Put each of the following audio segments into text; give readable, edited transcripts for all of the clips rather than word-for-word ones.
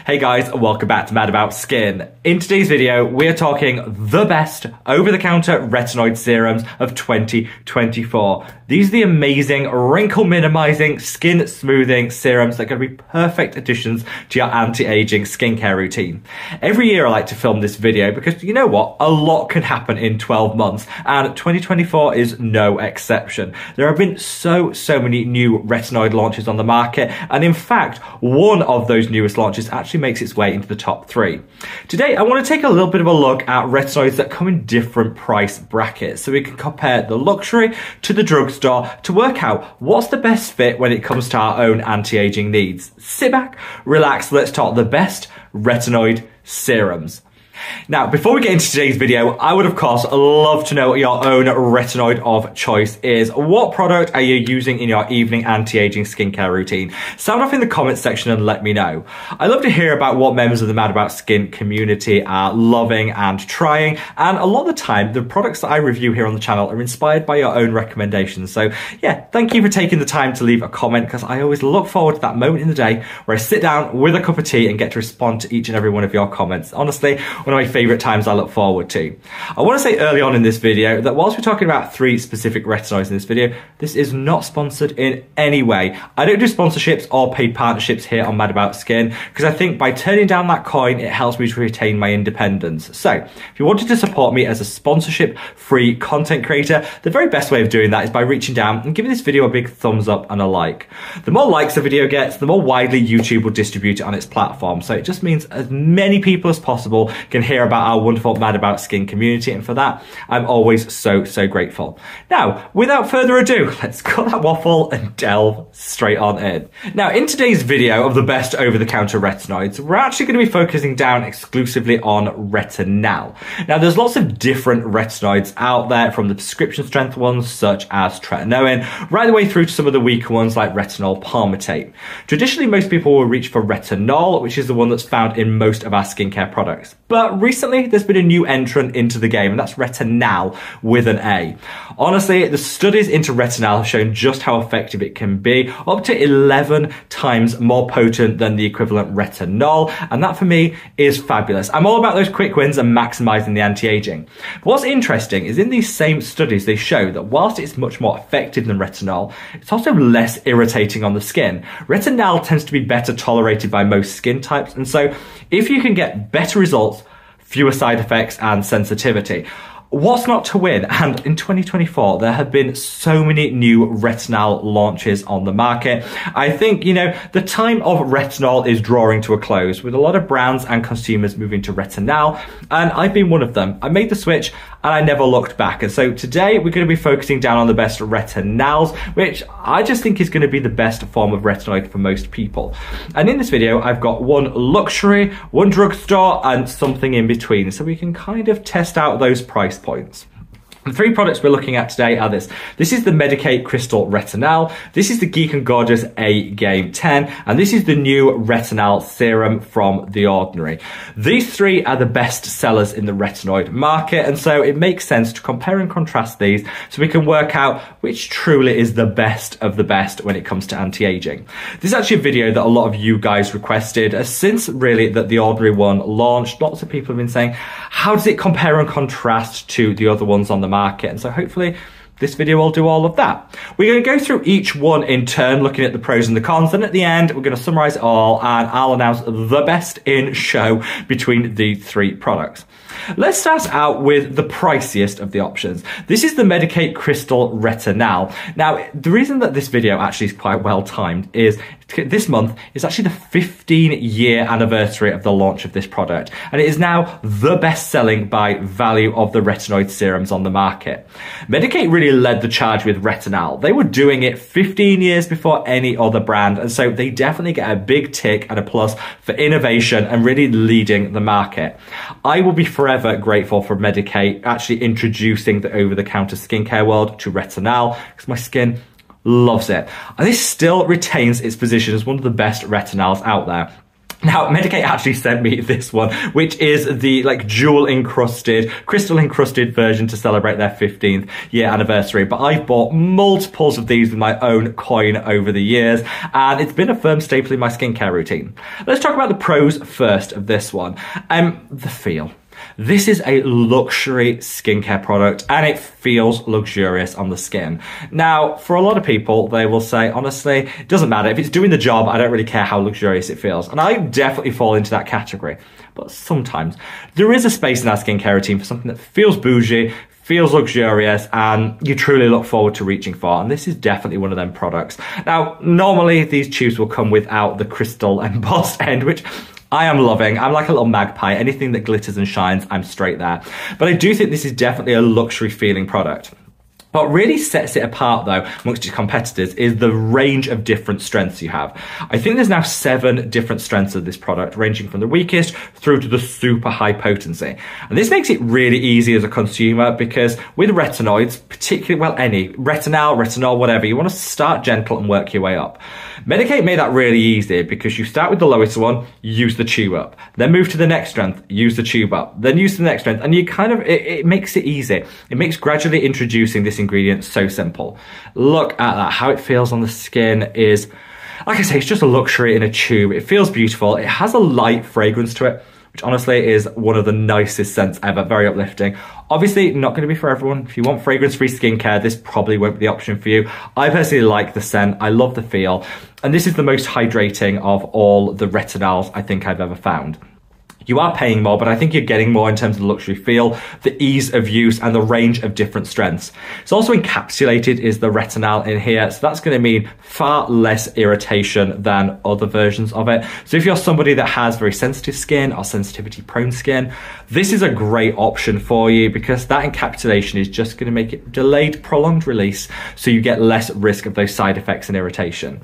Hey guys, welcome back to Mad About Skin. In today's video, we're talking the best over-the-counter retinoid serums of 2024. These are the amazing wrinkle minimizing, skin smoothing serums that are going to be perfect additions to your anti-aging skincare routine. Every year I like to film this video because you know what? A lot can happen in 12 months and 2024 is no exception. There have been so many new retinoid launches on the market, and in fact, one of those newest launches actually makes its way into the top 3. Today, I want to take a little bit of a look at retinoids that come in different price brackets so we can compare the luxury to the drugstore to work out what's the best fit when it comes to our own anti-aging needs. Sit back, relax, let's talk the best retinoid serums. Now, before we get into today's video, I would of course love to know what your own retinoid of choice is. What product are you using in your evening anti-aging skincare routine? Sound off in the comments section and let me know. I love to hear about what members of the Mad About Skin community are loving and trying, and a lot of the time the products that I review here on the channel are inspired by your own recommendations. So yeah, thank you for taking the time to leave a comment, because I always look forward to that moment in the day where I sit down with a cup of tea and get to respond to each and every one of your comments. Honestly, one of my favorite times I look forward to. I want to say early on in this video that whilst we're talking about 3 specific retinoids in this video, this is not sponsored in any way. I don't do sponsorships or paid partnerships here on Mad About Skin because I think by turning down that coin, it helps me to retain my independence. So if you wanted to support me as a sponsorship-free content creator, the very best way of doing that is by reaching down and giving this video a big thumbs up and a like. The more likes the video gets, the more widely YouTube will distribute it on its platform. So it just means as many people as possible can hear about our wonderful Mad About Skin community, and for that I'm always so grateful. Now, without further ado, let's cut that waffle and delve straight on in. Now, in today's video of the best over-the-counter retinoids, we're actually going to be focusing down exclusively on Retinal. Now, there's lots of different retinoids out there, from the prescription strength ones such as tretinoin, right the way through to some of the weaker ones like retinol palmitate. Traditionally, most people will reach for retinol, which is the one that's found in most of our skincare products. But recently, there's been a new entrant into the game, and that's Retinal with an A. Honestly, the studies into Retinal have shown just how effective it can be, up to 11 times more potent than the equivalent retinol, and that for me is fabulous. I'm all about those quick wins and maximizing the anti-aging. But what's interesting is in these same studies, they show that whilst it's much more effective than retinol, it's also less irritating on the skin. Retinal tends to be better tolerated by most skin types, and so if you can get better results, fewer side effects and sensitivity, what's not to win? And in 2024, there have been so many new retinal launches on the market. I think, you know, the time of retinol is drawing to a close, with a lot of brands and consumers moving to retinal, and I've been one of them. I made the switch and I never looked back. And so today we're going to be focusing down on the best retinals, which I just think is going to be the best form of retinoid for most people. And in this video, I've got one luxury, one drugstore, and something in between, so we can kind of test out those price points. The 3 products we're looking at today are this. This is the Medik8 Crystal Retinal, this is the Geek Gorgeous A Game 10, and this is the new Retinal Serum from The Ordinary. These 3 are the best sellers in the retinoid market, and so it makes sense to compare and contrast these so we can work out which truly is the best of the best when it comes to anti-aging. This is actually a video that a lot of you guys requested. Since really that The Ordinary one launched, lots of people have been saying, how does it compare and contrast to the other ones on the market? And so hopefully this video will do all of that. We're going to go through each one in turn, looking at the pros and the cons, and at the end we're going to summarize it all and I'll announce the best in show between the 3 products. Let's start out with the priciest of the options. This is the Medik8 Crystal Retinal. Now, the reason that this video actually is quite well timed is this month is actually the 15-year anniversary of the launch of this product, and it is now the best-selling by value of the retinoid serums on the market. Medik8 really led the charge with Retinal. They were doing it 15 years before any other brand, and so they definitely get a big tick and a plus for innovation and really leading the market. I will be forever grateful for Medik8 actually introducing the over-the-counter skincare world to Retinal, because my skin loves it. And this still retains its position as one of the best retinals out there. Now, Medik8 actually sent me this one, which is the like jewel encrusted, crystal encrusted version to celebrate their 15th year anniversary. But I've bought multiples of these with my own coin over the years, and it's been a firm staple in my skincare routine. Let's talk about the pros first of this one. The feel. This is a luxury skincare product and it feels luxurious on the skin. Now, for a lot of people, they will say, honestly, it doesn't matter. If it's doing the job, I don't really care how luxurious it feels. And I definitely fall into that category. But sometimes there is a space in our skincare routine for something that feels bougie, feels luxurious, and you truly look forward to reaching for. And this is definitely one of them products. Now, normally these tubes will come without the crystal embossed end, which I am loving. I'm like a little magpie. Anything that glitters and shines, I'm straight there. But I do think this is definitely a luxury feeling product. What really sets it apart, though, amongst its competitors is the range of different strengths you have. I think there's now 7 different strengths of this product, ranging from the weakest through to the super high potency. And this makes it really easy as a consumer because with retinoids, particularly, well, any, retinol, whatever, you want to start gentle and work your way up. Medik8 made that really easy because you start with the lowest one, use the tube up, then move to the next strength, use the tube up, then use the next strength, and you kind of, it makes it easy. It makes gradually introducing this ingredient so simple. Look at that, how it feels on the skin is, like I say, it's just a luxury in a tube. It feels beautiful. It has a light fragrance to it, which honestly is one of the nicest scents ever, very uplifting. Obviously, not going to be for everyone. If you want fragrance-free skincare, this probably won't be the option for you. I personally like the scent. I love the feel. And this is the most hydrating of all the retinols I think I've ever found. You are paying more, but I think you're getting more in terms of the luxury feel, the ease of use, and the range of different strengths. It's also encapsulated is the retinal in here, so that's going to mean far less irritation than other versions of it. So if you're somebody that has very sensitive skin or sensitivity-prone skin, this is a great option for you because that encapsulation is just going to make it delayed, prolonged release, so you get less risk of those side effects and irritation.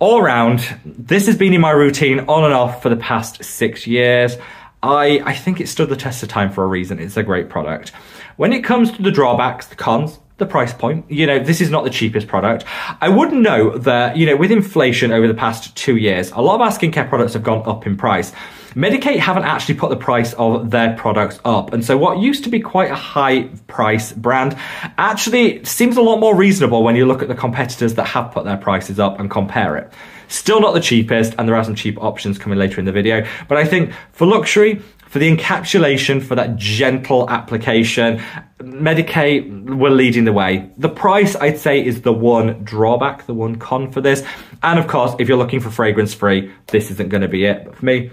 All around, this has been in my routine on and off for the past 6 years. I think it stood the test of time for a reason. It's a great product. When it comes to the drawbacks, the cons, the price point, you know, this is not the cheapest product. I would note that, you know, with inflation over the past 2 years, a lot of our skincare products have gone up in price. Medik8 haven't actually put the price of their products up. And so what used to be quite a high price brand actually seems a lot more reasonable when you look at the competitors that have put their prices up and compare it. Still not the cheapest, and there are some cheap options coming later in the video. But I think for luxury, for the encapsulation, for that gentle application, Medik8 were leading the way. The price, I'd say, is the one drawback, the one con for this. And of course, if you're looking for fragrance-free, this isn't going to be it. But for me,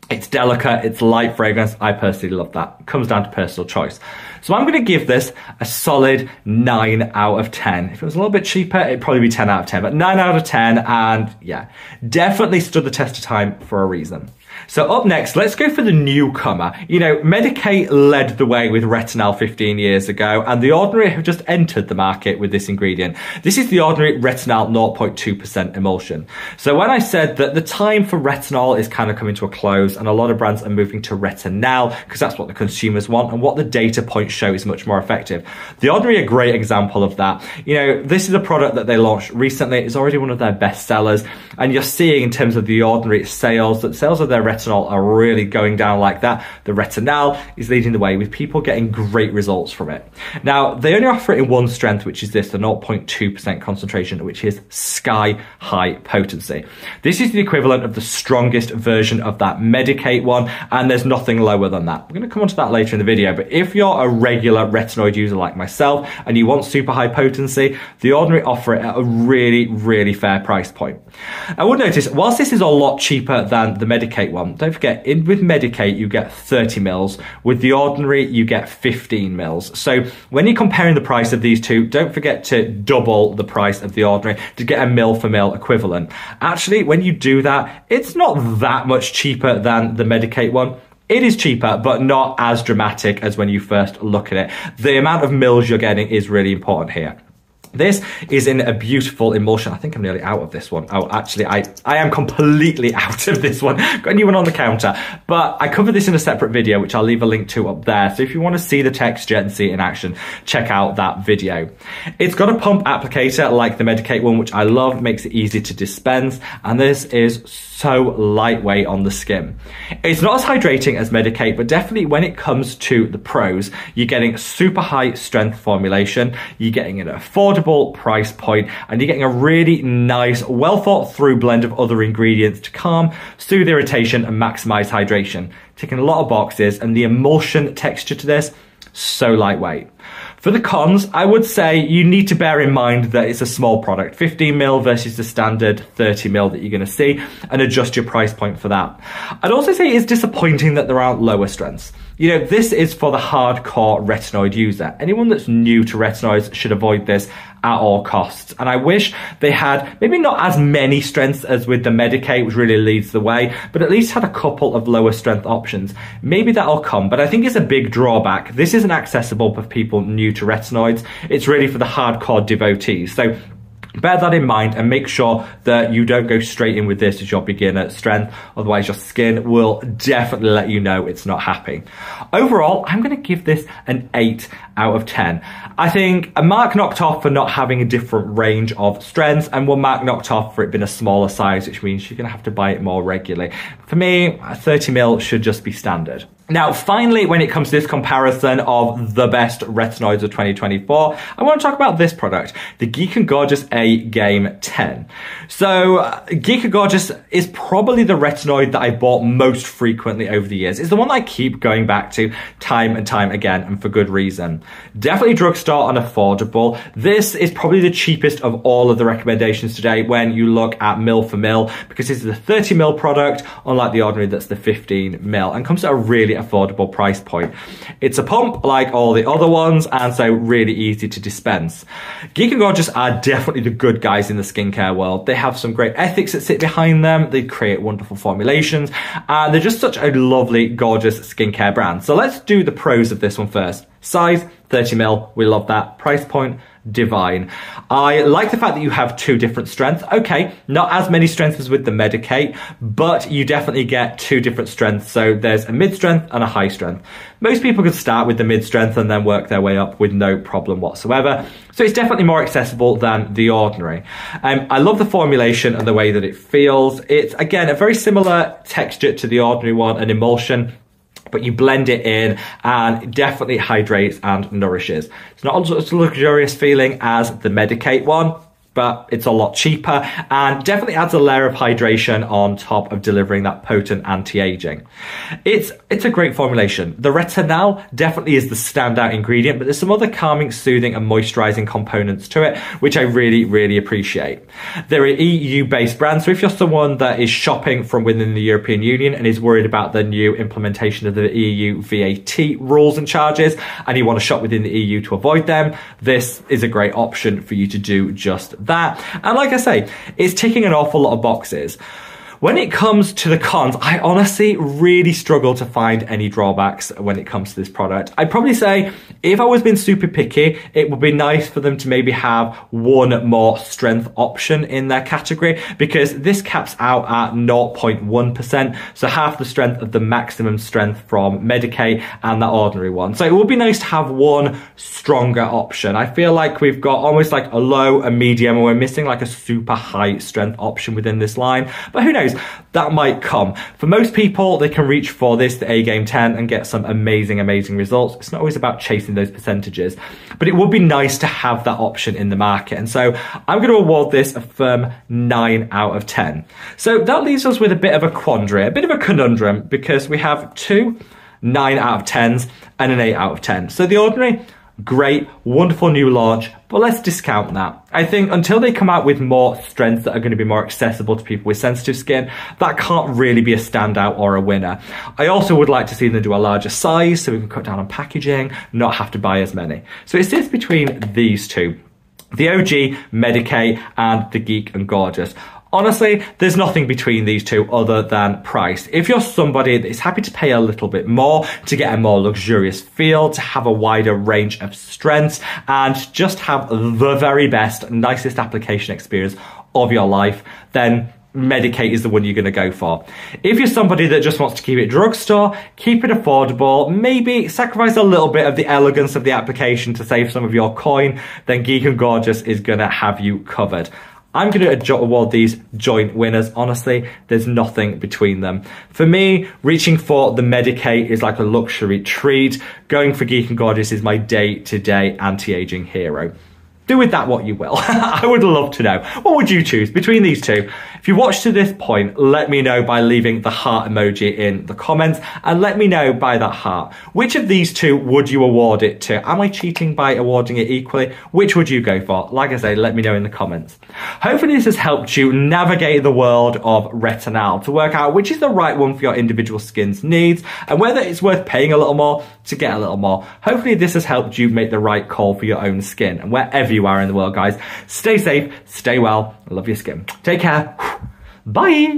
it's delicate, it's light fragrance. I personally love that. It comes down to personal choice. So I'm going to give this a solid 9 out of 10. If it was a little bit cheaper, it'd probably be 10 out of 10. But 9 out of 10, and yeah, definitely stood the test of time for a reason. So up next, let's go for the newcomer. You know, Medik8 led the way with Retinal 15 years ago, and the Ordinary have just entered the market with this ingredient. This is the Ordinary Retinal 0.2% emulsion. So when I said that the time for retinol is kind of coming to a close, and a lot of brands are moving to Retinal because that's what the consumers want and what the data points show is much more effective. The Ordinary are a great example of that. You know, this is a product that they launched recently. It's already one of their best sellers, and you're seeing in terms of the Ordinary sales that sales of their retinol are really going down like that. The Retinal is leading the way with people getting great results from it. Now, they only offer it in one strength, which is this, the 0.2% concentration, which is sky high potency. This is the equivalent of the strongest version of that Medik8 one, and there's nothing lower than that. We're going to come on to that later in the video, but if you're a regular retinoid user like myself and you want super high potency, the Ordinary offer it at a really, really fair price point. I would notice, whilst this is a lot cheaper than the Medik8 one, don't forget, with Medik8 you get 30 mils, with the Ordinary you get 15 mils. So when you're comparing the price of these two, don't forget to double the price of the Ordinary to get a mil for mil equivalent. Actually, when you do that, it's not that much cheaper than the Medik8 one. It is cheaper, but not as dramatic as when you first look at it. The amount of mils you're getting is really important here. This is in a beautiful emulsion. I think I'm nearly out of this one. Oh, actually, I am completely out of this one. Got a new one on the counter. But I covered this in a separate video, which I'll leave a link to up there. So if you want to see the texture and see it in action, check out that video. It's got a pump applicator like the Medik8 one, which I love. Makes it easy to dispense. And this is so lightweight on the skin. It's not as hydrating as Medik8, but definitely when it comes to the pros, you're getting super high strength formulation. You're getting an affordable price point, and you're getting a really nice, well thought through blend of other ingredients to calm, soothe irritation, and maximize hydration. Ticking a lot of boxes, and the emulsion texture to this, so lightweight. For the cons, I would say you need to bear in mind that it's a small product, 15ml versus the standard 30ml that you're going to see, and adjust your price point for that. I'd also say it's disappointing that there aren't lower strengths. You know, this is for the hardcore retinoid user. Anyone that's new to retinoids should avoid this at all costs. And I wish they had maybe not as many strengths as with the Medik8, which really leads the way, but at least had a couple of lower strength options. Maybe that'll come, but I think it's a big drawback. This isn't accessible for people new to retinoids. It's really for the hardcore devotees. So bear that in mind and make sure that you don't go straight in with this as your beginner strength. Otherwise, your skin will definitely let you know it's not happy. Overall, I'm going to give this an 8 out of 10. I think a mark knocked off for not having a different range of strengths, and 1 mark knocked off for it being a smaller size, which means you're going to have to buy it more regularly. For me, 30ml should just be standard. Now, finally, when it comes to this comparison of the best retinoids of 2024, I want to talk about this product, the Geek Gorgeous A-Game 10. So, Geek Gorgeous is probably the retinoid that I bought most frequently over the years. It's the one that I keep going back to time and time again, and for good reason. Definitely drugstore and affordable. This is probably the cheapest of all of the recommendations today when you look at mil for mil, because this is a 30ml product, unlike the Ordinary that's the 15ml, and comes at a really affordable price point. It's a pump like all the other ones, and so really easy to dispense. Geek Gorgeous are definitely the good guys in the skincare world. They have some great ethics that sit behind them. They create wonderful formulations, and they're just such a lovely, gorgeous skincare brand. So let's do the pros of this one first. Size, 30ml, we love that. Price point, divine. I like the fact that you have 2 different strengths. Okay, not as many strengths as with the Medik8, but you definitely get 2 different strengths. So there's a mid strength and a high strength. Most people could start with the mid strength and then work their way up with no problem whatsoever. So it's definitely more accessible than the Ordinary. I love the formulation and the way that it feels. It's, again, a very similar texture to the Ordinary one, an emulsion, but you blend it in and it definitely hydrates and nourishes. It's not as luxurious feeling as the Medik8 one, but it's a lot cheaper and definitely adds a layer of hydration on top of delivering that potent anti-aging. It's a great formulation. The Retinol definitely is the standout ingredient, but there's some other calming, soothing and moisturizing components to it, which I really, really appreciate. They're an EU-based brand, so if you're someone that is shopping from within the European Union and is worried about the new implementation of the EU VAT rules and charges, and you want to shop within the EU to avoid them, this is a great option for you to do just that. And like I say, it's ticking an awful lot of boxes. When it comes to the cons, I honestly really struggle to find any drawbacks when it comes to this product. I'd probably say if I was being super picky, it would be nice for them to maybe have 1 more strength option in their category, because this caps out at 0.1%, so half the strength of the maximum strength from Medik8 and that Ordinary one. So it would be nice to have 1 stronger option. I feel like we've got almost like a low, a medium, and we're missing like a super high strength option within this line. But who knows? That might come. For most people, they can reach for this, the A-Game 10, and get some amazing, amazing results. It's not always about chasing those percentages, but it would be nice to have that option in the market. And so I'm going to award this a firm 9 out of 10. So that leaves us with a bit of a quandary, a bit of a conundrum, because we have 2 9 out of 10s and an 8 out of 10. So the Ordinary, great, wonderful new launch, but let's discount that. I think until they come out with more strengths that are going to be more accessible to people with sensitive skin, that can't really be a standout or a winner. I also would like to see them do a larger size so we can cut down on packaging, not have to buy as many. So it sits between these 2. The OG, Medik8, and the Geek and Gorgeous. Honestly, there's nothing between these two other than price. If you're somebody that is happy to pay a little bit more to get a more luxurious feel, to have a wider range of strengths, and just have the very best, nicest application experience of your life, then Medik8 is the one you're going to go for. If you're somebody that just wants to keep it drugstore, keep it affordable, maybe sacrifice a little bit of the elegance of the application to save some of your coin, then Geek and Gorgeous is going to have you covered. I'm going to award these joint winners. Honestly, there's nothing between them. For me, reaching for the Medik8 is like a luxury treat. Going for Geek and Gorgeous is my day-to-day anti-aging hero. Do with that what you will. I would love to know. What would you choose between these two? If you watched to this point, let me know by leaving the heart emoji in the comments, and let me know by that heart. Which of these two would you award it to? Am I cheating by awarding it equally? Which would you go for? Like I say, let me know in the comments. Hopefully this has helped you navigate the world of Retinal to work out which is the right one for your individual skin's needs and whether it's worth paying a little more to get a little more. Hopefully this has helped you make the right call for your own skin. And wherever you are in the world, guys, stay safe, stay well, love your skin. Take care. Bye.